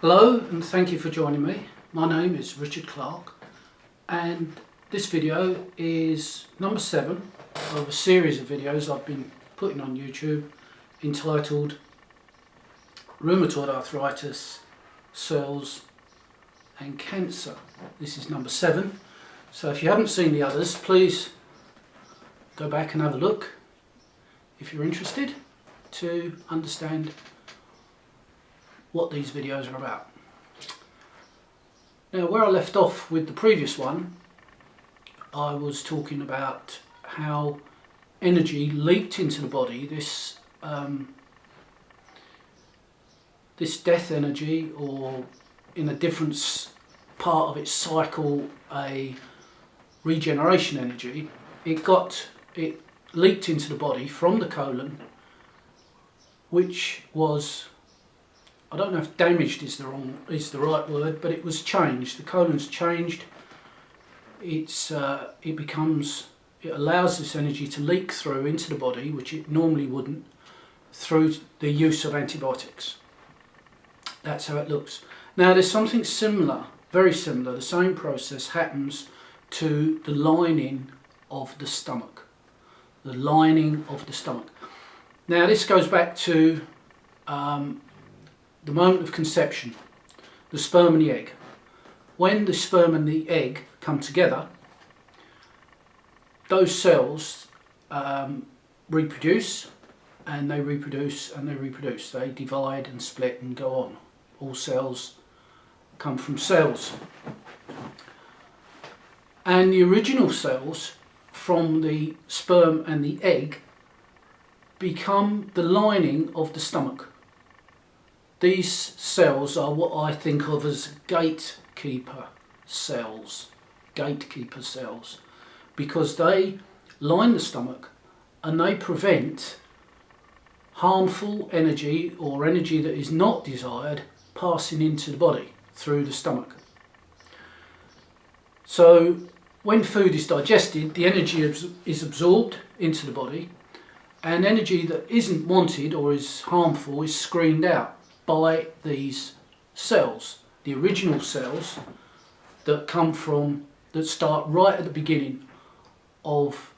Hello and thank you for joining me. My name is Richard Clark and this video is number 7 of a series of videos I've been putting on YouTube entitled Rheumatoid Arthritis, Cells and Cancer. This is number 7, so if you haven't seen the others, please go back and have a look if you're interested to understand what these videos are about. Now, where I left off with the previous one, I was talking about how energy leaked into the body, this death energy, or in a different part of its cycle, a regeneration energy. It leaked into the body from the colon, which was, I don't know if damaged is the right word, but it was changed. The colon's changed. It allows this energy to leak through into the body, which it normally wouldn't, through the use of antibiotics. That's how it looks. Now, there's something similar, very similar. The same process happens to the lining of the stomach. The lining of the stomach. Now, this goes back to the moment of conception, the sperm and the egg. When the sperm and the egg come together, those cells reproduce, and they reproduce and they reproduce. They divide and split and go on. All cells come from cells. And the original cells from the sperm and the egg become the lining of the stomach. These cells are what I think of as gatekeeper cells, because they line the stomach and they prevent harmful energy or energy that is not desired passing into the body through the stomach. So when food is digested, the energy is absorbed into the body, and energy that isn't wanted or is harmful is screened out by these cells, the original cells that start right at the beginning of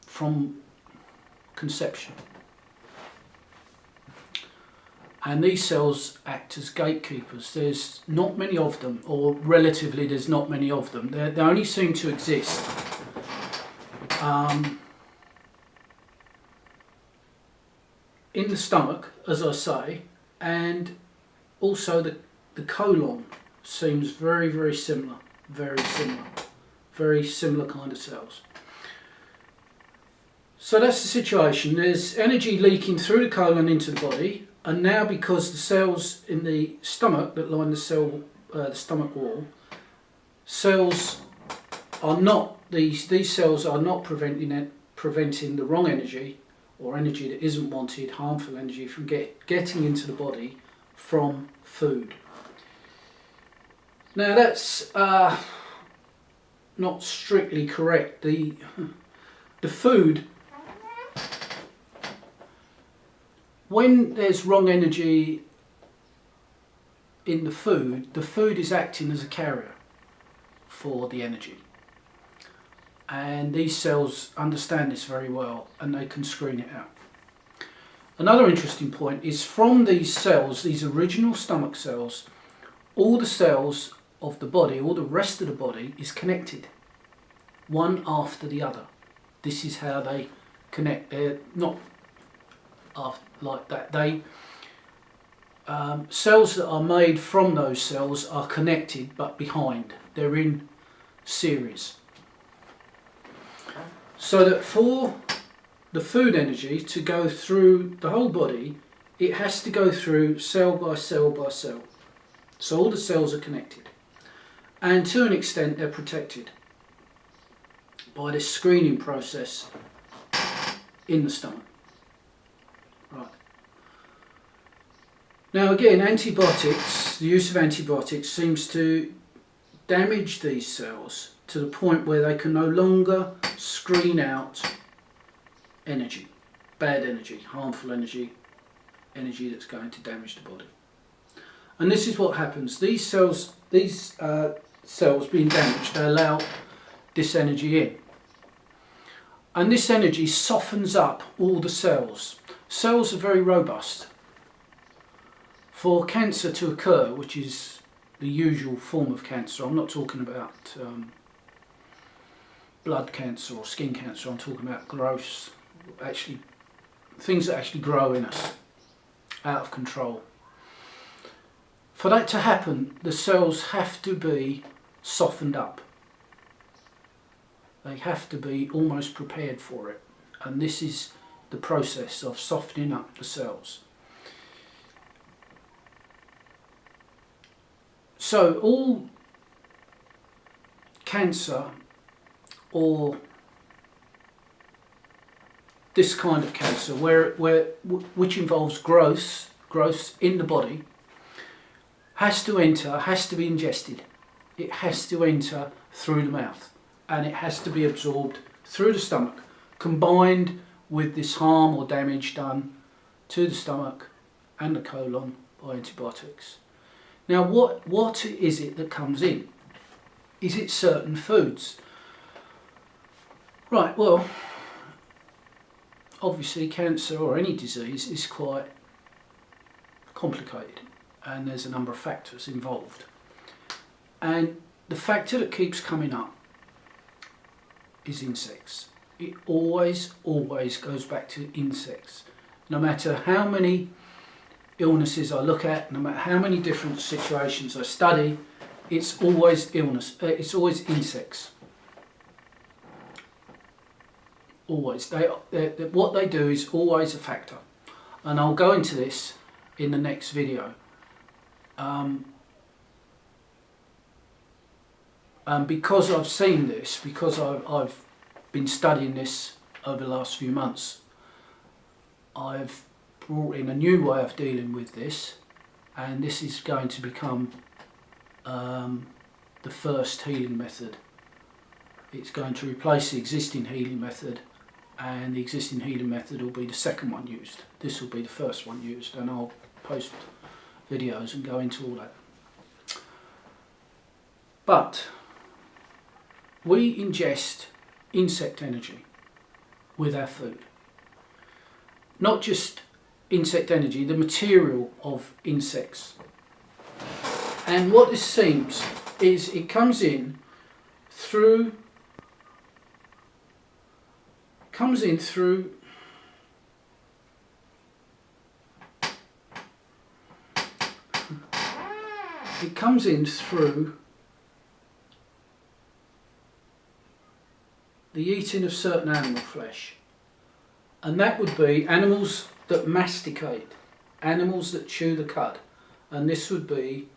from conception. And these cells act as gatekeepers. There's not many of them, or relatively there's not many of them. They only seem to exist in the stomach, as I say, and also the colon seems very, very similar, very similar kind of cells. So that's the situation. There's energy leaking through the colon into the body, and now because the cells in the stomach that line the stomach wall, cells are not, these cells are not preventing the wrong energy, or energy that isn't wanted, harmful energy, from getting into the body from food. Now, that's not strictly correct. The food, when there's wrong energy in the food is acting as a carrier for the energy. And these cells understand this very well, and they can screen it out. Another interesting point is, from these cells, these original stomach cells, all the cells of the body, all the rest of the body is connected, one after the other. This is how they connect. They're not like that. Cells that are made from those cells are connected but behind. They're in series. So that for the food energy to go through the whole body, it has to go through cell by cell by cell. So all the cells are connected. And to an extent, they're protected by this screening process in the stomach. Right. Now again, antibiotics, the use of antibiotics seems to damage these cells to the point where they can no longer screen out energy, bad energy, harmful energy, energy that's going to damage the body. And this is what happens. These cells being damaged, they allow this energy in. And this energy softens up all the cells. Cells are very robust. For cancer to occur, which is the usual form of cancer, I'm not talking about blood cancer or skin cancer, I'm talking about growths, actually things that actually grow in us, out of control. For that to happen, the cells have to be softened up. They have to be almost prepared for it. And this is the process of softening up the cells. So all cancer, or this kind of cancer, which involves growths in the body, has to be ingested. It has to enter through the mouth, and it has to be absorbed through the stomach, combined with this harm or damage done to the stomach and the colon by antibiotics. Now what is it that comes in? Is it certain foods? Right, well, obviously cancer or any disease is quite complicated, and there's a number of factors involved. And the factor that keeps coming up is insects. It always goes back to insects. No matter how many illnesses I look at, no matter how many different situations I study, it's always illness. It's always insects. Always. What they do is always a factor, and I'll go into this in the next video. Because I've seen this, because I've been studying this over the last few months, I've brought in a new way of dealing with this, and this is going to become the first healing method. It's going to replace the existing healing method, and the existing healing method will be the second one used. This will be the first one used, and I'll post videos and go into all that. But we ingest insect energy with our food. Not just insect energy, the material of insects. And what this seems is it comes in through the eating of certain animal flesh, and that would be animals that masticate, animals that chew the cud, and this would be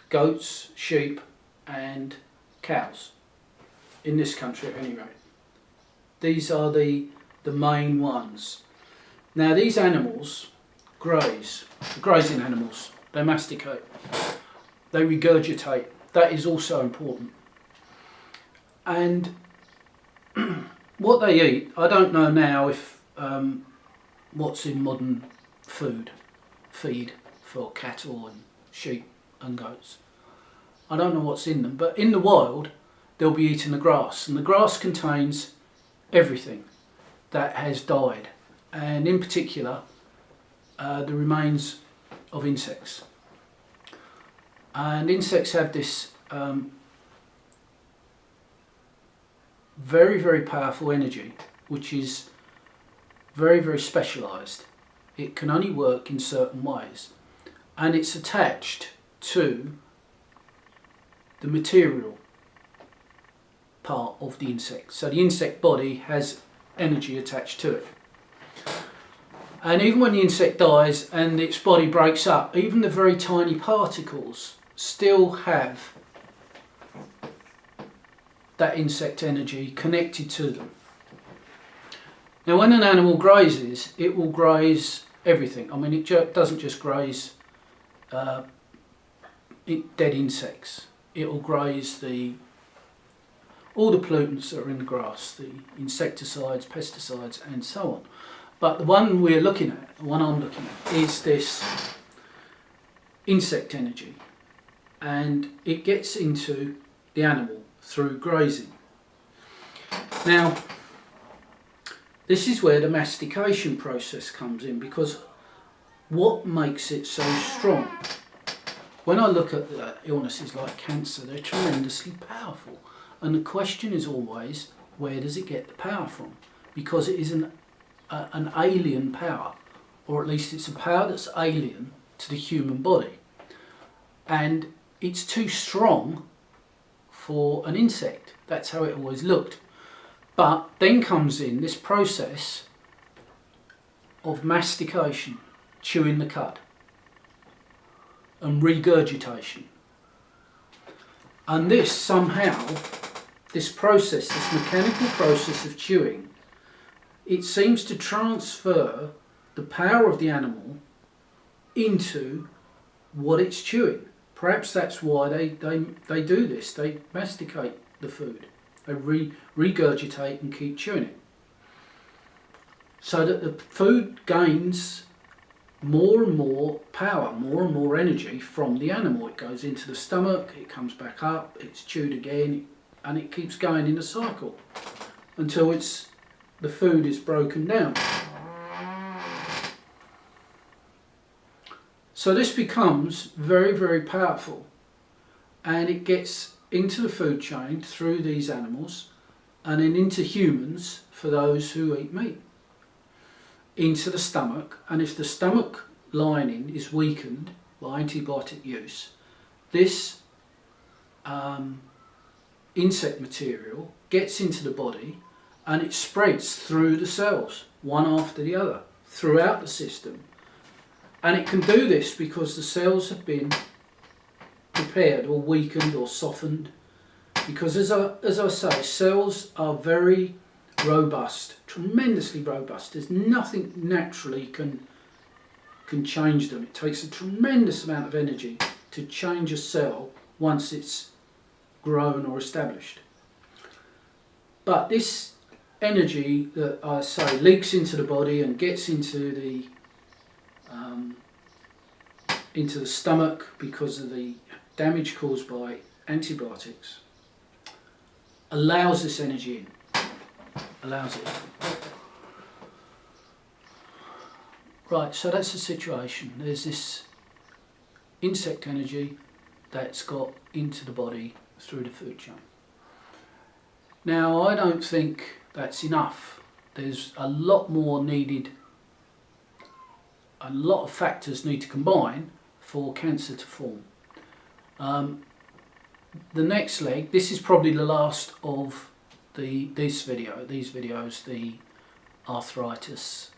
goats, sheep and cows, in this country at any rate. These are the main ones. Now these animals graze, grazing animals, they masticate, they regurgitate, that is also important. And what they eat, I don't know now if what's in modern feed for cattle and sheep and goats. I don't know what's in them, but in the wild they'll be eating the grass, and the grass contains everything that has died, and in particular the remains of insects. And insects have this very, very powerful energy, which is very, very specialised. It can only work in certain ways, and it's attached to the material part of the insect. So the insect body has energy attached to it. And even when the insect dies and its body breaks up, even the very tiny particles still have that insect energy connected to them. Now when an animal grazes, it will graze everything. I mean, it doesn't just graze dead insects. It will graze all the pollutants that are in the grass, the insecticides, pesticides and so on. But the one we're looking at, the one I'm looking at, is this insect energy, and it gets into the animal through grazing. Now, this is where the mastication process comes in, because what makes it so strong? When I look at illnesses like cancer, they're tremendously powerful, and the question is always, where does it get the power from? Because it is an alien power, or at least it's a power that's alien to the human body, and it's too strong for an insect. That's how it always looked. But then comes in this process of mastication, chewing the cud, and regurgitation. And this somehow, this process, this mechanical process of chewing, it seems to transfer the power of the animal into what it's chewing. Perhaps that's why they do this. They masticate the food. They regurgitate and keep chewing it, so that the food gains more and more power, more and more energy from the animal. It goes into the stomach, it comes back up, it's chewed again, and it keeps going in a cycle until the food is broken down. So this becomes very, very powerful, and it gets into the food chain through these animals, and then into humans for those who eat meat, into the stomach. And if the stomach lining is weakened by antibiotic use, this insect material gets into the body, and it spreads through the cells, one after the other, throughout the system. And it can do this because the cells have been prepared or weakened or softened, because as I say, cells are very robust, tremendously robust. There's nothing naturally can change them. It takes a tremendous amount of energy to change a cell once it's grown or established. But this energy that I say leaks into the body and gets into the stomach because of the damage caused by antibiotics, allows this energy in, allows it. Right, so that's the situation. There's this insect energy that's got into the body through the food chain. Now, I don't think that's enough. There's a lot more needed. A lot of factors need to combine for cancer to form. The next leg, this is probably the last of these videos, the arthritis,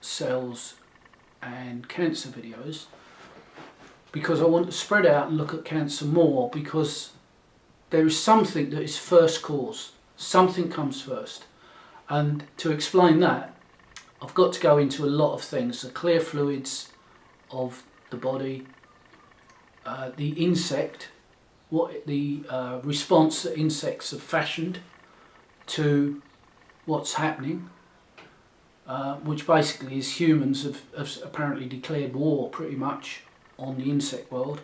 cells and cancer videos, because I want to spread out and look at cancer more, because there is something that is first cause. Something comes first. And to explain that, I've got to go into a lot of things: the clear fluids of the body, the insect, what the response that insects have fashioned to what's happening, which basically is humans have apparently declared war pretty much on the insect world,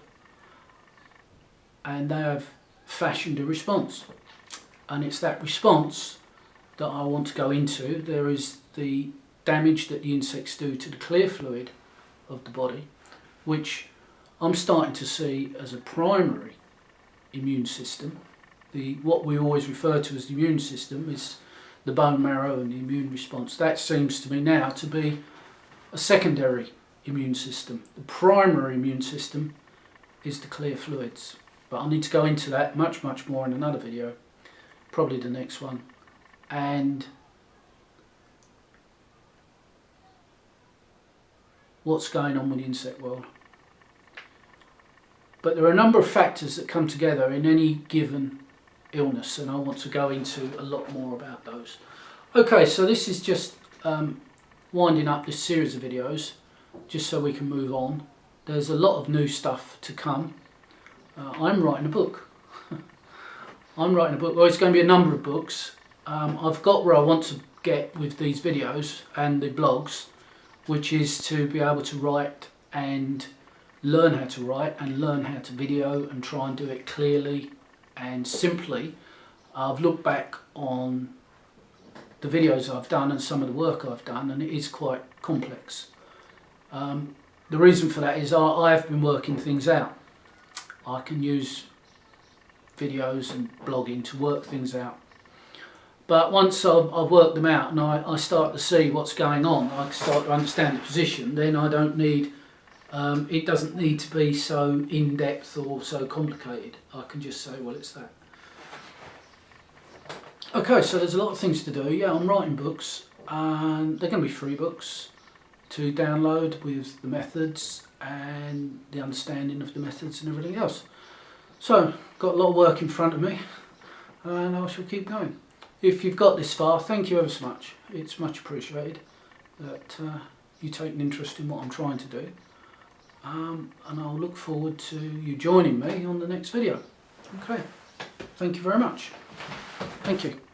and they have fashioned a response, and it's that response that I want to go into. There is the damage that the insects do to the clear fluid of the body, which I'm starting to see as a primary immune system. What we always refer to as the immune system is the bone marrow and the immune response. That seems to me now to be a secondary immune system. The primary immune system is the clear fluids. But I'll need to go into that much more in another video, probably the next one. And what's going on with the insect world. But there are a number of factors that come together in any given illness, and I want to go into a lot more about those. Okay, so this is just winding up this series of videos, just so we can move on. There's a lot of new stuff to come. I'm writing a book. I'm writing a book. Well, it's going to be a number of books. I've got where I want to get with these videos and the blogs, which is to be able to write and learn how to write and learn how to video and try and do it clearly and simply. I've looked back on the videos I've done and some of the work I've done, and it is quite complex. The reason for that is I have been working things out. I can use videos and blogging to work things out. But once I've worked them out and I start to see what's going on, I start to understand the position, then I don't need, it doesn't need to be so in-depth or so complicated. I can just say, well, it's that. Okay, so there's a lot of things to do. Yeah, I'm writing books, and they're going to be free books to download with the methods and the understanding of the methods and everything else. So, got a lot of work in front of me, and I shall keep going. If you've got this far, thank you ever so much. It's much appreciated that you take an interest in what I'm trying to do. And I'll look forward to you joining me on the next video. Okay, thank you very much. Thank you.